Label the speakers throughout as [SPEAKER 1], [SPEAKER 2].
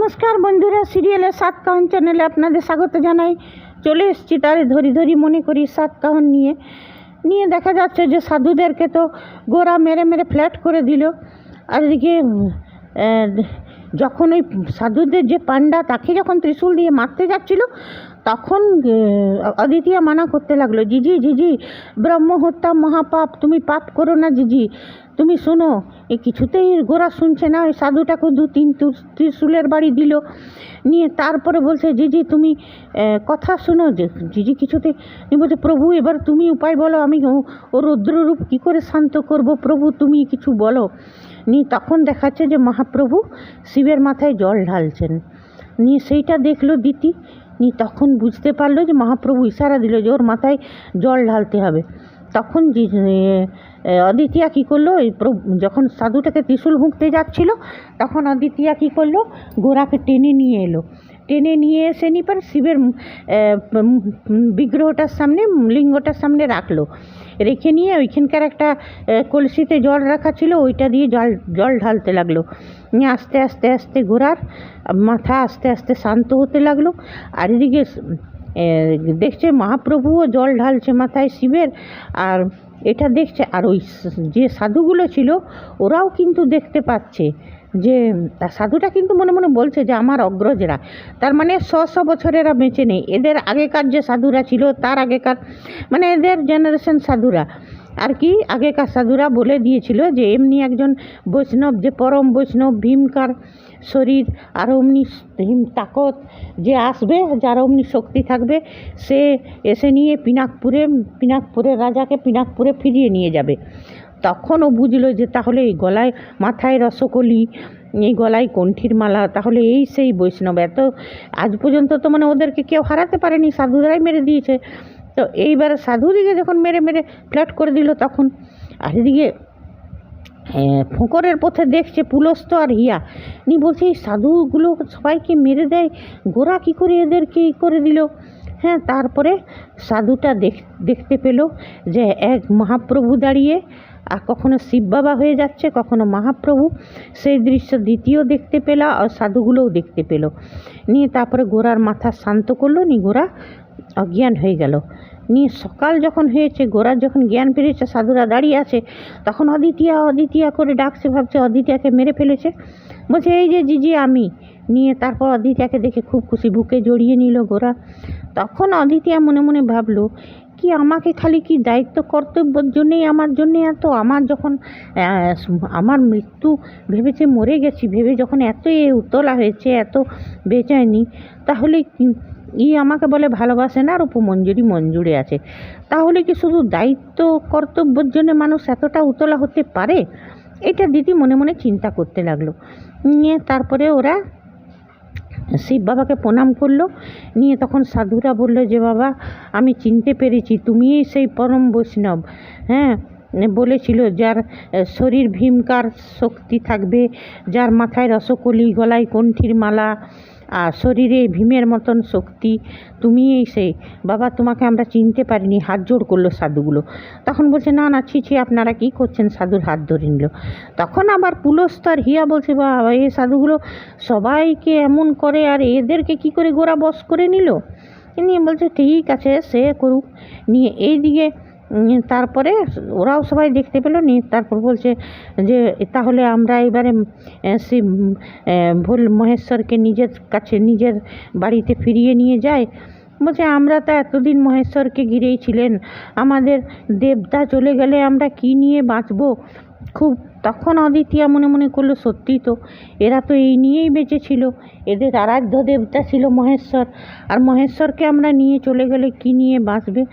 [SPEAKER 1] নমস্কার বন্ধুরা, সিরিয়ালের সাত কাহন চ্যানেলে আপনাদের স্বাগত জানাই। চলে এসেছি তারে ধরি ধরি মনে করি সাত কাহন নিয়ে দেখা যাচ্ছে যে সাধুদেরকে তো গোরা মেরে মেরে ফ্ল্যাট করে দিল। আর এদিকে যখন ওই সাধুদের যে পান্ডা তাকে যখন ত্রিশূল দিয়ে মারতে যাচ্ছিল তখন অদিতিয়া মানা করতে লাগলো, জিজি জিজি ব্রহ্ম হত্যা মহাপাপ, তুমি পাপ করো না জিজি, তুমি শোনো। এই কিছুতেই গোরা শুনছে না, ওই সাধুটাকে 2-3 ত্রিশূলের বাড়ি দিল। নিয়ে তারপরে বলছে জিজি তুমি কথা শোনো। যে জিজি কিছুতে বলছে, প্রভু এবার তুমি উপায় বলো, আমি ও রুদ্ররূপ কী করে শান্ত করব, প্রভু তুমি কিছু বলো। নিয়ে তখন দেখাচ্ছে যে মহাপ্রভু শিবের মাথায় জল ঢালছেন। নিয়ে সেইটা দেখলো দিতি। নিয়ে তখন বুঝতে পারলো যে মহাপ্রভু ইশারা দিল যে ওর মাথায় জল ঢালতে হবে। তখন অদিতিয়া কী করলো, যখন সাধুটাকে ত্রিশূল ভুঁকতে যাচ্ছিল তখন অদিতিয়া কী করলো, গোরাকে টেনে নিয়ে এলো। টেনে নিয়ে এসে নিপার শিবের বিগ্রহটার সামনে, লিঙ্গটার সামনে রাখলো। রেখে নিয়ে ওইখানকার একটা কলসিতে জল রাখা ছিল, ওইটা দিয়ে জল ঢালতে লাগলো। নিয়ে আস্তে আস্তে আস্তে গোরার মাথা আস্তে আস্তে শান্ত হতে লাগলো। আর এদিকে দেখছে মহাপ্রভুও জল ঢালছে মাথায় শিবের, আর এটা দেখছে। আর ওই যে সাধুগুলো ছিল ওরাও কিন্তু দেখতে পাচ্ছে যে সাধুটা কিন্তু মনে মনে বলছে যে আমার অগ্রজরা, তার মানে 100 বছরেরা বেঁচে নেই। এদের আগেকার যে সাধুরা ছিল তার আগেকার, মানে এদের জেনারেশন সাধুরা আর কি, আগেকার সাধুরা বলে দিয়েছিল যে এমনি একজন বৈষ্ণব, যে পরম বৈষ্ণব ভীমকার শরীর আর অমনি তাকত যে আসবে, যার অমনি শক্তি থাকবে, সে এসে নিয়ে পিনাকপুরের রাজাকে পিনাকপুরে ফিরিয়ে নিয়ে যাবে। তখন ও বুঝলো যে তাহলে এই গলায় মাথায় রসকলি, এই গলায় কণ্ঠীর মালা, তাহলে এই সেই বৈষ্ণব। এত আজ পর্যন্ত তো মানে ওদেরকে কেউ হারাতে পারেনি, সাধুরাই মেরে দিয়েছে। তো এইবার সাধুদিকে যখন মেরে মেরে ফ্ল্যাট করে দিল তখন। আর এদিকে ফোঁকরের পথে দেখছে পুলস্ত আর হিয়া। নি বলছে এই সাধুগুলো সবাইকে মেরে দেয়, গোরা কী করে এদেরকে করে দিল। হ্যাঁ, তারপরে সাধুটা দেখতে পেল যে এক মহাপ্রভু দাঁড়িয়ে, আর কখনো শিব বাবা হয়ে যাচ্ছে, কখনো মহাপ্রভু। সেই দৃশ্য দ্বিতীয় দেখতে পেল, আর সাধুগুলোও দেখতে পেল। নিয়ে তারপরে গোরার মাথা শান্ত করলো। নিয়ে গোরা অজ্ঞান হয়ে গেল। নিয়ে সকাল যখন হয়েছে, গোরার যখন জ্ঞান ফিরেছে, সাধুরা দাঁড়িয়ে আছে, তখন অদিতিয়া অদিতিয়া করে ডাকছে, ভাবছে অদিতিয়াকে মেরে ফেলেছে। বলছে এই যে জিজি আমি। নিয়ে তারপর অদিতিয়াকে দেখে খুব খুশি, বুকে জড়িয়ে নিল গোরা। তখন অদিতিয়া মনে মনে ভাবলো কি আমাকে খালি কি দায়িত্ব কর্তব্যের জন্যেই আমার জন্যে এত, আমার যখন আমার মৃত্যু ভেবেছে, মরে গেছি ভেবে যখন এত উতলা হয়েছে, এত বেচায়নি, তাহলে আমাকে বলে ভালোবাসে না আর উপমঞ্জুরি মঞ্জুরে আছে, তাহলে কি শুধু দায়িত্ব কর্তব্যের জন্য মানুষ এতটা উতলা হতে পারে? এটা দিদি মনে মনে চিন্তা করতে লাগলো। নিয়ে তারপরে ওরা শিব বাবাকে প্রণাম করলো। নিয়ে তখন সাধুরা বললো যে বাবা আমি চিনতে পেরেছি, তুমিই সেই পরম বৈষ্ণব। হ্যাঁ, বলেছিল যার শরীর ভীমকার শক্তি থাকবে, যার মাথায় রসকলি, গলায় কণ্ঠীর মালা, আর শরীরে ভীমের মতন শক্তি, তুমিই সেই বাবা, তোমাকে আমরা চিনতে পারিনি। হাত জোড় করলো সাধুগুলো। তখন বলছে না না, ছি আপনারা কী করছেন, সাধুর হাত ধরে নিল। তখন আবার পুলস্তর হিয়া বলছে বাবা এই সাধুগুলো সবাইকে এমন করে, আর এদেরকে কি করে গোরা বশ করে নিল। নিয়ে বলছে ঠিক আছে সে করুক। নিয়ে এইদিকে তারপরে ওরাও সবাই দেখতে পেল। নিয়ে তারপর বলছে যে তাহলে আমরা এবারে শিব ভোল মহেশ্বরকে নিজের কাছে, নিজের বাড়িতে ফিরিয়ে নিয়ে যাই। বলছে আমরা তো এতদিন মহেশ্বরকে ঘিরেই ছিলেন, আমাদের দেবতা চলে গেলে আমরা কি নিয়ে বাঁচবো। খুব তখন অদিতিয়া মনে মনে করলো সত্যি তো, এরা তো এই নিয়েই বেঁচেছিল, এদের আরাধ্য দেবতা ছিল মহেশ্বর, আর মহেশ্বরকে আমরা নিয়ে চলে গেলে কি নিয়ে বাঁচবে।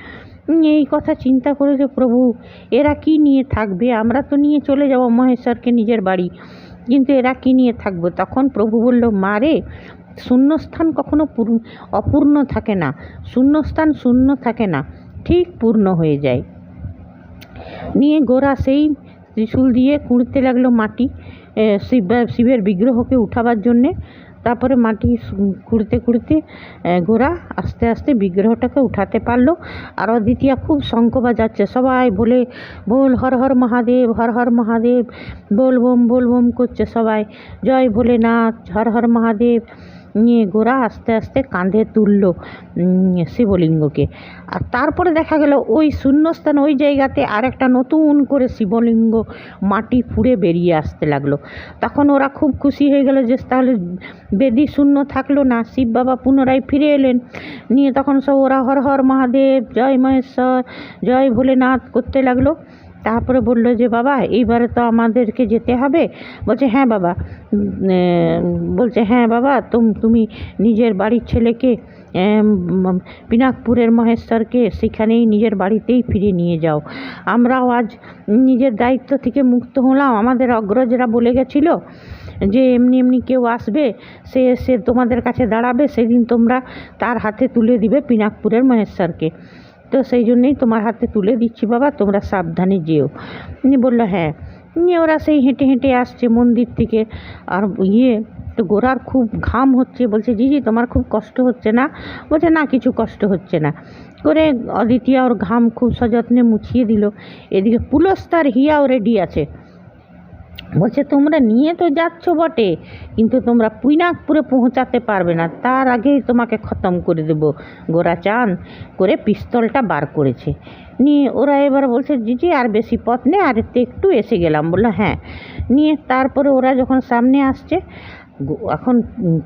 [SPEAKER 1] এই কথা চিন্তা করে যে প্রভু এরা কি নিয়ে থাকবে, আমরা তো নিয়ে চলে যাব মহেশ্বরকে নিজের বাড়ি, কিন্তু এরা কি নিয়ে থাকবে। তখন প্রভু বলল মারে, শূন্যস্থান কখনো অপূর্ণ থাকে না, শূন্যস্থান শূন্য থাকে না, ঠিক পূর্ণ হয়ে যায়। নিয়ে গোরা সেই ত্রিশূল দিয়ে কুঁড়তে লাগলো মাটি। শিবের বিগ্রহকে উঠাবার জন্যে। তারপরে মাটি খুঁড়তে খুঁড়তে গোরা আস্তে আস্তে বিগ্রহটাকে উঠাতে পারলো। আর অদ্বিতীয়া খুব শঙ্খ বাজাচ্ছে, সবাই বলে বল হর হর মহাদেব, হর হর মহাদেব, বল বোম করছে সবাই, জয় ভোলেনাথ, হর হর মহাদেব। নিয়ে গোরা আস্তে আস্তে কাঁধে তুললো শিবলিঙ্গকে। আর তারপরে দেখা গেল ওই শূন্যস্থান, ওই জায়গাতে আর একটা নতুন করে শিবলিঙ্গ মাটি ফুঁড়ে বেরিয়ে আসতে লাগলো। তখন ওরা খুব খুশি হয়ে গেল যে তাহলে বেদি শূন্য থাকলো না, শিব বাবা পুনরায় ফিরে এলেন। নিয়ে তখন সব ওরা হর হর মহাদেব, জয় মহেশ্বর, জয় ভোলেনাথ করতে লাগলো। তারপরে বললো যে বাবা এইবারে তো আমাদেরকে যেতে হবে। বলছে হ্যাঁ বাবা, বলছে হ্যাঁ বাবা, তুমি নিজের বাড়ির ছেলেকে পিনাকপুরের মহেশ্বরকে সেখানেই নিজের বাড়িতেই ফিরে নিয়ে যাও। আমরাও আজ নিজের দায়িত্ব থেকে মুক্ত হলাম। আমাদের অগ্রজরা বলে গেছিল যে এমনি এমনি কেউ আসবে, সে এসে তোমাদের কাছে দাঁড়াবে, সেদিন তোমরা তার হাতে তুলে দিবে পিনাকপুরের মহেশ্বরকে। তো সেই জন্যই তোমার হাতে তুলে দিচ্ছি বাবা, তোমরা সাবধানে যেও। বললো হ্যাঁ। নিয়ে ওরা সেই হেঁটে হেঁটে আসছে মন্দির থেকে। আর তো গোরার খুব ঘাম হচ্ছে। বলছে জিজি তোমার খুব কষ্ট হচ্ছে না? বলছে না, কিছু কষ্ট হচ্ছে না। করে অদ্বিতীয়া ওর ঘাম খুব সযত্নে মুছিয়ে দিল। এদিকে পুলস্তার হিয়াও রেডি আছে। বলছে তোমরা নিয়ে তো যাচ্ছ বটে, কিন্তু তোমরা পিনাকপুরে পৌঁছাতে পারবে না, তার আগেই তোমাকে খতম করে দেব। গোরা চান করে পিস্তলটা বার করেছে। নিয়ে ওরা এবার বলছে জিজি আর বেশি পথ নেই, আর একটু এসে গেলাম। বললো হ্যাঁ। নিয়ে তারপরে ওরা যখন সামনে আসছে, এখন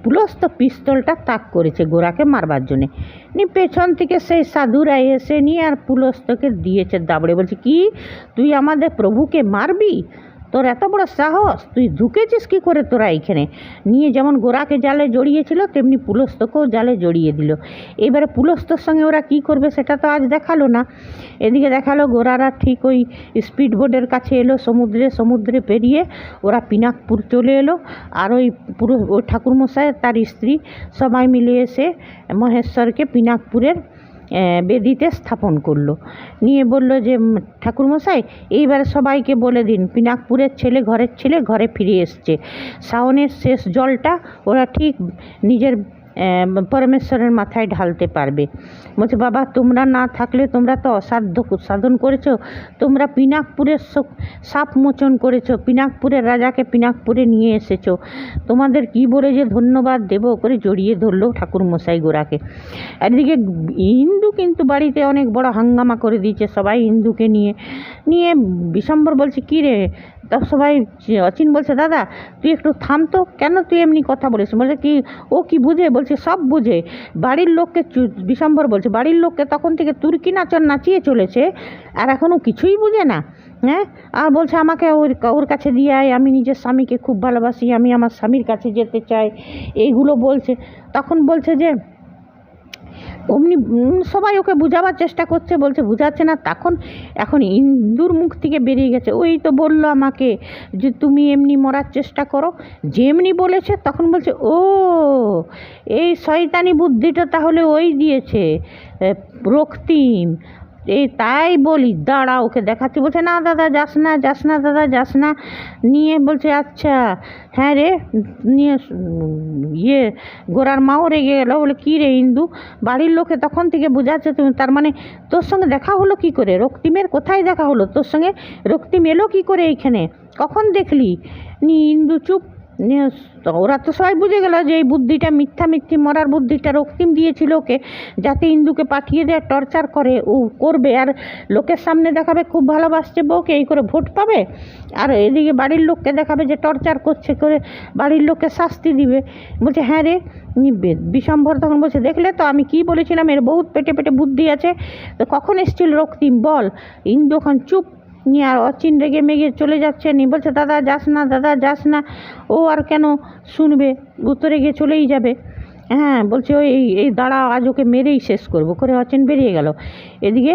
[SPEAKER 1] পুলস্ত পিস্তলটা তাক করেছে গোরাকে মারবার জন্যে। নিয়ে পেছন থেকে সেই সাধুরা এসে নিয়ে আর পুলস্তকে দিয়েছে দাবড়ে। বলছে কি, তুই আমাদের প্রভুকে মারবি? তোর এত বড় সাহস, তুই ঢুকেছিস কী করে তোরা এইখানে? নিয়ে যেমন গোরাকে জালে জড়িয়েছিল তেমনি পুলস্তকেও জালে জড়িয়ে দিল। এবারে পুলস্তর সঙ্গে ওরা কি করবে সেটা তো আজ দেখালো না। এদিকে দেখালো গোরারা ঠিক ওই স্পিড বোটের কাছে এলো, সমুদ্রে পেরিয়ে ওরা পিনাকপুর চলে এলো। আর ওই ঠাকুরমশাই তার স্ত্রী সবাই মিলে এসে মহেশ্বরকে পিনাকপুরের বেদিতে স্থাপন করলো। নিয়ে বলল যে ঠাকুরমশাই এইবার সবাইকে বলে দিন পিনাকপুরের ঘরের ছেলে ঘরে ফিরে এসছে। শ্রাবণের শেষ জলটা ওরা ঠিক নিজের পরমেশ্বরের মাথায় ঢালতে পারবে। বলছে বাবা তোমরা না থাকলে, তোমরা তো অসাধ্য সাধন করেছো, তোমরা পিনাকপুরের সাপ মোচন করেছো, পিনাকপুরের রাজাকে পিনাকপুরে নিয়ে এসেছো, তোমাদের কি বলে যে ধন্যবাদ দেব করে জড়িয়ে ধরলো ঠাকুরমশাই গোরাকে। এদিকে ইন্দু কিন্তু বাড়িতে অনেক বড় হাঙ্গামা করে দিয়েছে, সবাই ইন্দুকে নিয়ে বিশম্বর বলছে কী রে? তা সবাই, অচিন বলছে দাদা তুই একটু থাম তো, কেন তুই এমনি কথা বলিস? বলছে কি ও কি বুঝে? বলছে সব বুঝে। বাড়ির লোককে, বিশম্বর বলছে বাড়ির লোককে তখন থেকে তুর্কি নাচন নাচিয়ে চলেছে, আর এখনও কিছুই বুঝে না। হ্যাঁ, আর বলছে আমাকে ওর কাছে দিয়ে আয়, আমি নিজের স্বামীকে খুব ভালোবাসি, আমি আমার স্বামীর কাছে যেতে চাই, এইগুলো বলছে। তখন বলছে যে অমনি সবাই ওকে বোঝাবার চেষ্টা করছে, বলছে বুঝাচ্ছে না। এখন ইন্দুর মুখ থেকে বেরিয়ে গেছে, ওই তো বললো আমাকে যে তুমি এমনি মরার চেষ্টা করো, যেমনি বলেছে। তখন বলছে ও এই শয়তানি বুদ্ধিটা তাহলে ওই দিয়েছে রক্তিম, এই তাই বলি দাঁড়া ওকে দেখাচ্ছি। বলছে না দাদা যাস না দাদা যাস না। নিয়ে বলছে আচ্ছা হ্যাঁ রে। নিয়ে গোরার মাও রেগে গেল, বলে কী রে ইন্দু, বাড়ির লোকে তখন থেকে বোঝাচ্ছে তুমি, তার মানে তোর সঙ্গে দেখা হলো কি করে? রক্তিমের কোথায় দেখা হলো তোর সঙ্গে? রক্তিম এলো কি করে এইখানে, কখন দেখলি? ইন্দু চুপ। ওরা তো সবাই বুঝে গেল যে এই বুদ্ধিটা মিথ্যি মরার বুদ্ধিটা রক্তিম দিয়েছিল ওকে, যাতে ইন্দুকে পাঠিয়ে দেয় টর্চার করে, ও করবে আর লোকের সামনে দেখাবে খুব ভালোবাসছে বউকে, এই করে ভোট পাবে। আর এদিকে বাড়ির লোককে দেখাবে যে টর্চার করছে, করে বাড়ির লোককে শাস্তি দিবে। বলছে হ্যাঁ রে। বিশম্বর তখন বলছে দেখলে তো আমি কি বলেছিলাম, এর বহুত পেটে পেটে বুদ্ধি আছে। তো কখন এসেছিল রক্তিম বল? ইন্দু এখন চুপ। নিয়ে আর অচিন রেগে মেগে চলে যাচ্ছে। বলছে দাদা যাস না। ও আর কেন শুনবে, উত্তরে গিয়ে চলেই যাবে। হ্যাঁ, বলছে ওই এই দাঁড়া, আজ ওকে মেরেই শেষ করবো করে অচিন বেরিয়ে গেল। এদিকে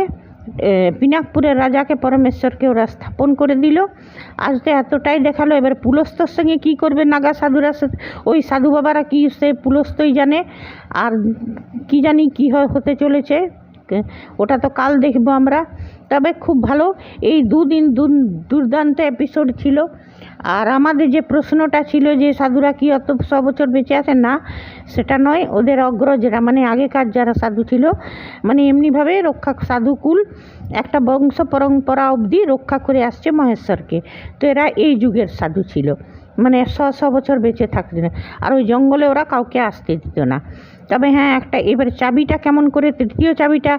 [SPEAKER 1] পিনাকপুরের রাজাকে পরমেশ্বরকে ওরা স্থাপন করে দিল। আজ তো এতটাই দেখালো। এবার পুলস্তর সঙ্গে কী করবে নাগা সাধুরা, ওই সাধু বাবারা কি সে পুলস্তই জানে। আর কি জানি কী হতে চলেছে, ওটা তো কাল দেখবো আমরা। তবে খুব ভালো এই দুদিন দুর্দান্ত এপিসোড ছিল। আর আমাদের যে প্রশ্নটা ছিল যে সাধুরা কি অত 100 বছর বেঁচে আছেন, না সেটা নয়, ওদের অগ্রজরা মানে আগেকার যারা সাধু ছিল মানে এমনিভাবে সাধুকুল একটা বংশ পরম্পরা অবধি রক্ষা করে আসছে মহেশ্বরকে। তো এরা এই যুগের সাধু ছিল, মানে 100 বছর বেঁচে থাকতে না, আর ওই জঙ্গলে ওরা কাউকে আসতে দিত না। তবে হ্যাঁ একটা এবার চাবিটা কেমন করে, তৃতীয় চাবিটা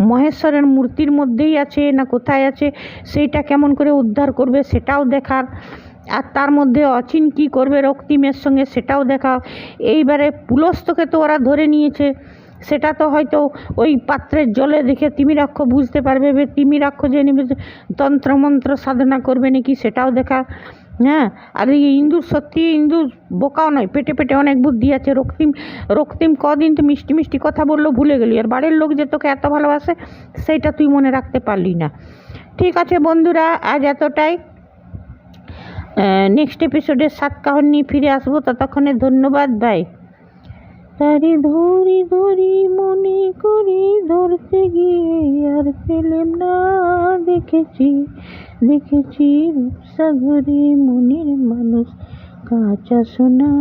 [SPEAKER 1] মহেশ্বরের মূর্তির মধ্যেই আছে না কোথায় আছে, সেইটা কেমন করে উদ্ধার করবে সেটাও দেখার, আর তার মধ্যে অচিন কী করবে রক্তিমের সঙ্গে সেটাও দেখা। এইবারে পুলস্তকে তো ওরা ধরে নিয়েছে, সেটা তো হয়তো ওই পাত্রের জলে দেখে তিমিরাক্ষ বুঝতে পারবে, তিমিরাক্ষ যে নিবে তন্ত্রমন্ত্র সাধনা করবে নাকি সেটাও দেখা। হ্যাঁ, আর এই ইন্দুর সত্যি ইন্দুর বোকাও নয়, পেটে পেটে অনেক বুদ্ধি আছে। রক্তিম কদিন তো মিষ্টি মিষ্টি কথা বললো ভুলে গেলি, আর বাড়ির লোক যে তোকে এত ভালোবাসে সেইটা তুই মনে রাখতে পারলি না। ঠিক আছে বন্ধুরা, আজ এতটাই। নেক্সট এপিসোডে 7 কাহিনী নিয়ে ফিরে আসবো, ততক্ষণে ধন্যবাদ, বাই। তারে ধরি ধরি মনে করি ধরতে গিয়ে আর পেলাম না, দেখেছি রূপসাগরে মনের মানুষ কাঁচা সোনা।